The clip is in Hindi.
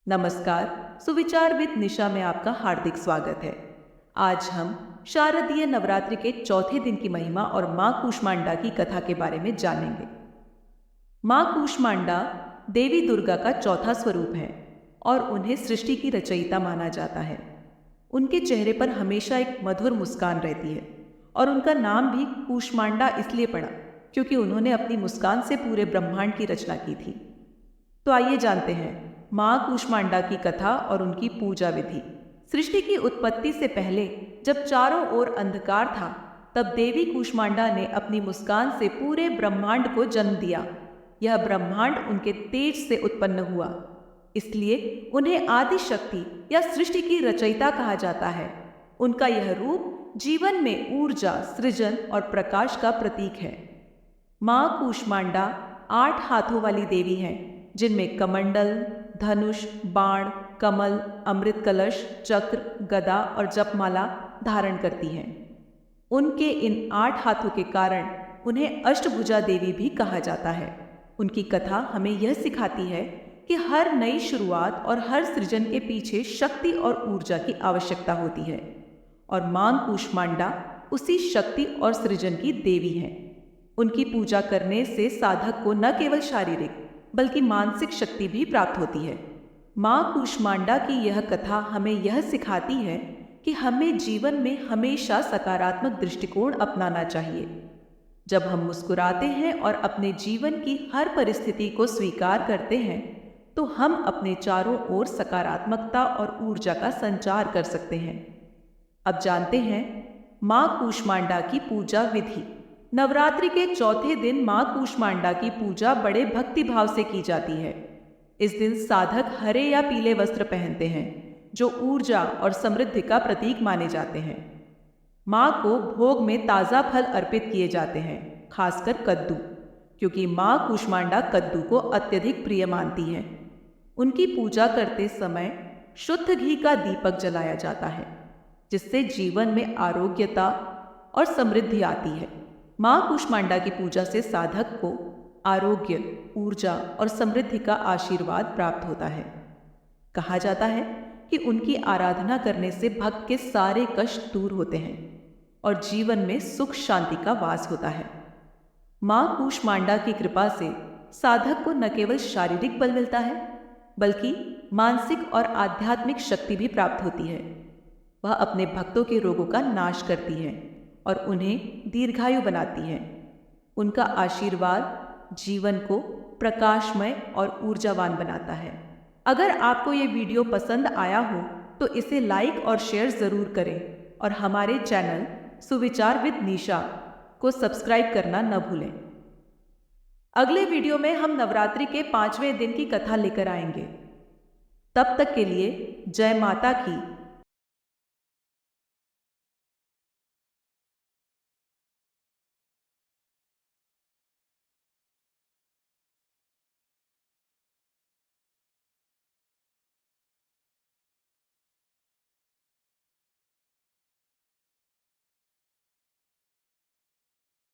नमस्कार। सुविचार विद निशा में आपका हार्दिक स्वागत है। आज हम शारदीय नवरात्रि के चौथे दिन की महिमा और मां कूष्मांडा की कथा के बारे में जानेंगे। मां कूष्मांडा देवी दुर्गा का चौथा स्वरूप है और उन्हें सृष्टि की रचयिता माना जाता है। उनके चेहरे पर हमेशा एक मधुर मुस्कान रहती है और उनका नाम भी कूष्मांडा इसलिए पड़ा क्योंकि उन्होंने अपनी मुस्कान से पूरे ब्रह्मांड की रचना की थी। तो आइए जानते हैं मां कूष्मांडा की कथा और उनकी पूजा विधि। सृष्टि की उत्पत्ति से पहले जब चारों ओर अंधकार था, तब देवी कूष्मांडा ने अपनी मुस्कान से पूरे ब्रह्मांड को जन्म दिया। यह ब्रह्मांड उनके तेज से उत्पन्न हुआ, इसलिए उन्हें आदि शक्ति या सृष्टि की रचयिता कहा जाता है। उनका यह रूप जीवन में ऊर्जा, सृजन और प्रकाश का प्रतीक है। मां कूष्मांडा 8 हाथों वाली देवी हैं, जिनमें कमंडल, धनुष, बाण, कमल, अमृत कलश, चक्र, गदा और जपमाला धारण करती हैं। उनके इन 8 हाथों के कारण उन्हें अष्टभुजा देवी भी कहा जाता है। उनकी कथा हमें यह सिखाती है कि हर नई शुरुआत और हर सृजन के पीछे शक्ति और ऊर्जा की आवश्यकता होती है, और मां कूष्मांडा उसी शक्ति और सृजन की देवी हैं। उनकी पूजा करने से साधक को न केवल शारीरिक बल्कि मानसिक शक्ति भी प्राप्त होती है। मां कूष्मांडा की यह कथा हमें यह सिखाती है कि हमें जीवन में हमेशा सकारात्मक दृष्टिकोण अपनाना चाहिए। जब हम मुस्कुराते हैं और अपने जीवन की हर परिस्थिति को स्वीकार करते हैं, तो हम अपने चारों ओर सकारात्मकता और ऊर्जा का संचार कर सकते हैं। अब जानते हैं मां कूष्मांडा की पूजा विधि। नवरात्रि के चौथे दिन मां कूष्मांडा की पूजा बड़े भक्तिभाव से की जाती है। इस दिन साधक हरे या पीले वस्त्र पहनते हैं, जो ऊर्जा और समृद्धि का प्रतीक माने जाते हैं। मां को भोग में ताज़ा फल अर्पित किए जाते हैं, खासकर कद्दू, क्योंकि मां कूष्मांडा कद्दू को अत्यधिक प्रिय मानती हैं। उनकी पूजा करते समय शुद्ध घी का दीपक जलाया जाता है, जिससे जीवन में आरोग्यता और समृद्धि आती है। मां कूष्मांडा की पूजा से साधक को आरोग्य, ऊर्जा और समृद्धि का आशीर्वाद प्राप्त होता है। कहा जाता है कि उनकी आराधना करने से भक्त के सारे कष्ट दूर होते हैं और जीवन में सुख शांति का वास होता है। मां कूष्मांडा की कृपा से साधक को न केवल शारीरिक बल मिलता है, बल्कि मानसिक और आध्यात्मिक शक्ति भी प्राप्त होती है। वह अपने भक्तों के रोगों का नाश करती है और उन्हें दीर्घायु बनाती हैं। उनका आशीर्वाद जीवन को प्रकाशमय और ऊर्जावान बनाता है। अगर आपको ये वीडियो पसंद आया हो तो इसे लाइक और शेयर ज़रूर करें और हमारे चैनल सुविचार विद निशा को सब्सक्राइब करना न भूलें। अगले वीडियो में हम नवरात्रि के 5वें दिन की कथा लेकर आएंगे। तब तक के लिए जय माता की।